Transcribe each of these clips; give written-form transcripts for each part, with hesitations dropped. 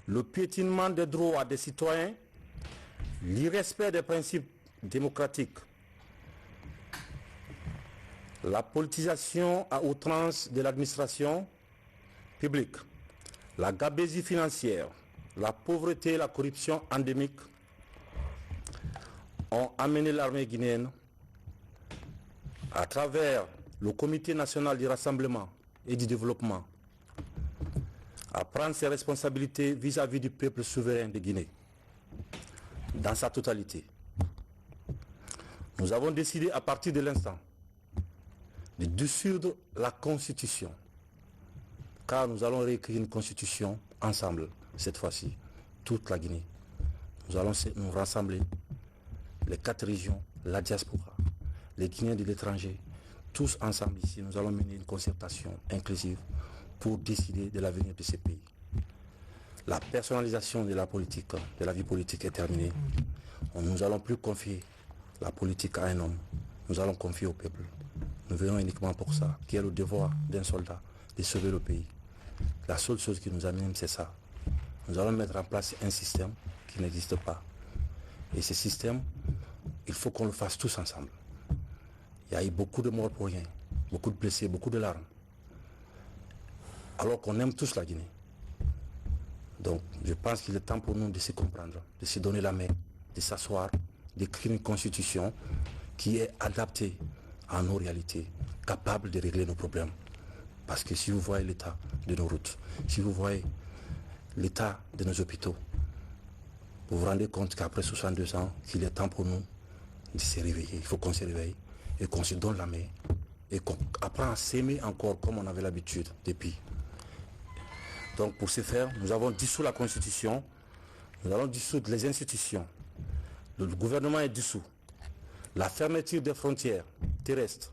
le piétinement des droits des citoyens, l'irrespect des principes démocratiques, la politisation à outrance de l'administration publique, la gabegie financière, la pauvreté et la corruption endémique ont amené l'armée guinéenne à travers le Comité national du rassemblement et du développement à prendre ses responsabilités vis-à-vis du peuple souverain de Guinée, dans sa totalité. Nous avons décidé à partir de l'instant de dissoudre la Constitution, car nous allons réécrire une Constitution ensemble, cette fois-ci, toute la Guinée. Nous allons nous rassembler, les 4 régions, la diaspora, les Guinéens de l'étranger, tous ensemble ici, nous allons mener une concertation inclusive pour décider de l'avenir de ces pays. La personnalisation de la politique, de la vie politique est terminée. Nous allons plus confier la politique à un homme, nous allons confier au peuple. Nous venons uniquement pour ça, qui est le devoir d'un soldat, de sauver le pays. La seule chose qui nous amène, c'est ça. Nous allons mettre en place un système qui n'existe pas. Et ce système, il faut qu'on le fasse tous ensemble. Il y a eu beaucoup de morts pour rien, beaucoup de blessés, beaucoup de larmes. Alors qu'on aime tous la Guinée. Donc, je pense qu'il est temps pour nous de se comprendre, de se donner la main, de s'asseoir, d'écrire une constitution qui est adaptée à nos réalités, capable de régler nos problèmes. Parce que si vous voyez l'état de nos routes, si vous voyez l'état de nos hôpitaux, vous vous rendez compte qu'après 62 ans, qu'il est temps pour nous de se réveiller. Il faut qu'on se réveille et qu'on se donne la main et qu'on apprend à s'aimer encore comme on avait l'habitude depuis. Donc pour ce faire, nous avons dissous la Constitution, nous allons dissoudre les institutions, le gouvernement est dissous, la fermeture des frontières terrestres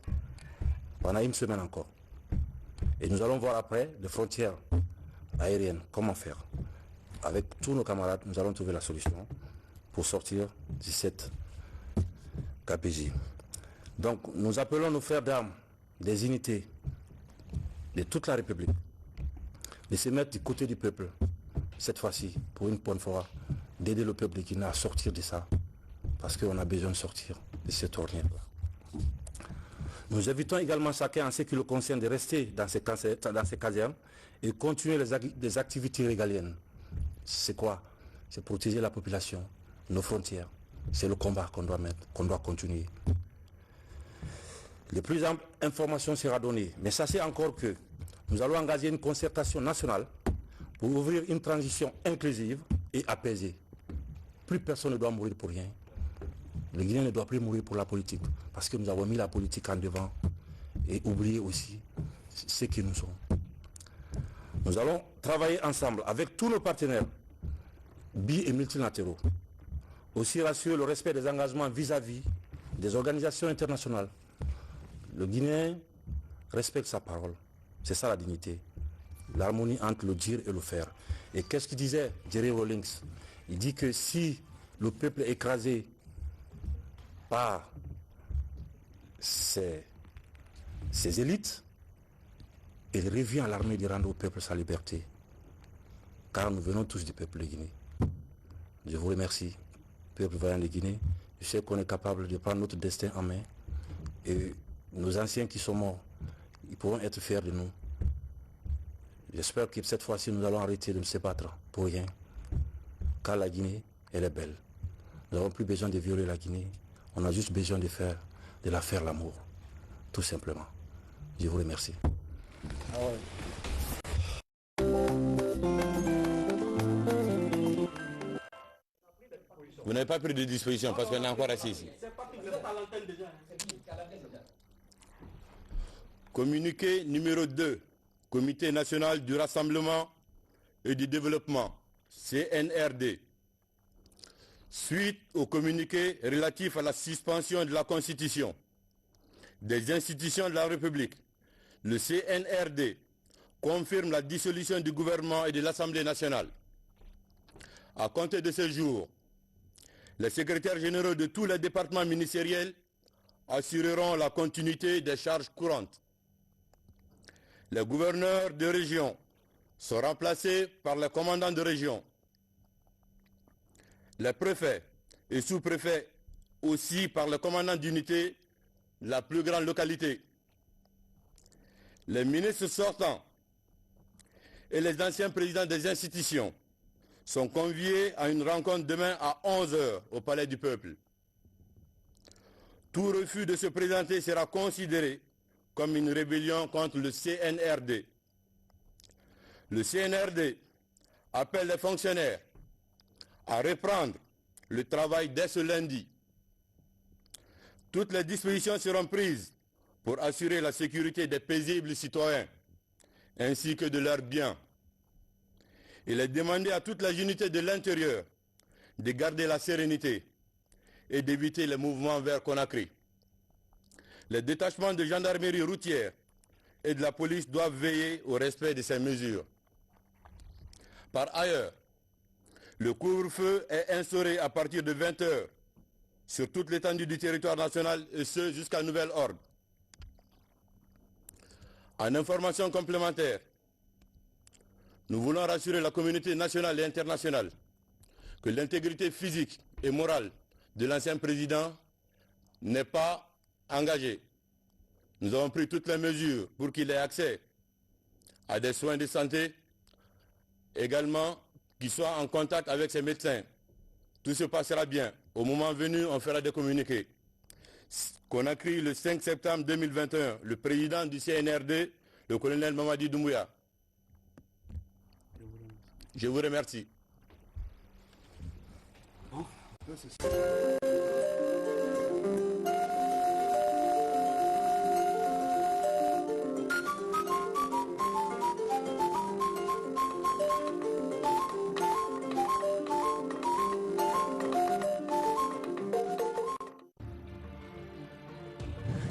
pendant une semaine encore. Et nous allons voir après les frontières aériennes, comment faire. Avec tous nos camarades, nous allons trouver la solution pour sortir de cette KPJ. Donc nous appelons nos frères d'armes, des unités de toute la République, de se mettre du côté du peuple, cette fois-ci, pour une bonne fois, d'aider le peuple de Guinée à sortir de ça, parce qu'on a besoin de sortir de cette ornière-là. Nous invitons également chacun, en ce qui le concerne, de rester dans ces casernes et continuer les activités régaliennes. C'est quoi? C'est protéger la population, nos frontières. C'est le combat qu'on doit mettre, qu'on doit continuer. Les plus amples informations seront données, mais sachez encore que nous allons engager une concertation nationale pour ouvrir une transition inclusive et apaisée. Plus personne ne doit mourir pour rien. Le Guinéen ne doit plus mourir pour la politique, parce que nous avons mis la politique en devant et oublié aussi ce que nous sommes. Nous allons travailler ensemble avec tous nos partenaires, bi- et multilatéraux, aussi rassurer le respect des engagements vis-à-vis des organisations internationales. Le Guinéen respecte sa parole. C'est ça la dignité. L'harmonie entre le dire et le faire. Et qu'est-ce qu'il disait, Jerry Rawlings? Il dit que si le peuple est écrasé par ses élites, il revient à l'armée de rendre au peuple sa liberté. Car nous venons tous du peuple de Guinée. Je vous remercie, peuple vaillant de Guinée. Je sais qu'on est capable de prendre notre destin en main. Et nos anciens qui sont morts, ils pourront être fiers de nous. J'espère que cette fois-ci, nous allons arrêter de se battre pour rien. Car la Guinée, elle est belle. Nous n'avons plus besoin de violer la Guinée. On a juste besoin de la faire l'amour. Tout simplement. Je vous remercie. Ah ouais. Vous n'avez pas pris de disposition parce qu'on est encore assis ici. Communiqué numéro 2, Comité national du rassemblement et du développement, CNRD. Suite au communiqué relatif à la suspension de la Constitution des institutions de la République, le CNRD confirme la dissolution du gouvernement et de l'Assemblée nationale. À compter de ce jour, les secrétaires généraux de tous les départements ministériels assureront la continuité des charges courantes. Les gouverneurs de région sont remplacés par les commandants de région les préfets et sous-préfets aussi par le commandant d'unité de la plus grande localité. Les ministres sortants et les anciens présidents des institutions sont conviés à une rencontre demain à 11 h au Palais du Peuple. Tout refus de se présenter sera considéré comme une rébellion contre le CNRD. Le CNRD appelle les fonctionnaires à reprendre le travail dès ce lundi. Toutes les dispositions seront prises pour assurer la sécurité des paisibles citoyens ainsi que de leurs biens. Il est demandé à toute la unité de l'intérieur de garder la sérénité et d'éviter les mouvements vers Conakry. Les détachements de gendarmerie routière et de la police doivent veiller au respect de ces mesures. Par ailleurs, le couvre-feu est instauré à partir de 20 h sur toute l'étendue du territoire national et ce jusqu'à nouvel ordre. En information complémentaire, nous voulons rassurer la communauté nationale et internationale que l'intégrité physique et morale de l'ancien président n'est pas engagée. Nous avons pris toutes les mesures pour qu'il ait accès à des soins de santé, également qu'il soit en contact avec ses médecins. Tout se passera bien. Au moment venu, on fera des communiqués. Conakry, le 5 septembre 2021, le président du CNRD, le colonel Mamadi Doumbouya. Je vous remercie.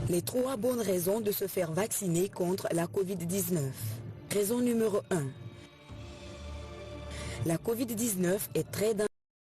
Les 3 bonnes raisons de se faire vacciner contre la Covid-19. Raison numéro 1. La Covid-19 est très dangereuse.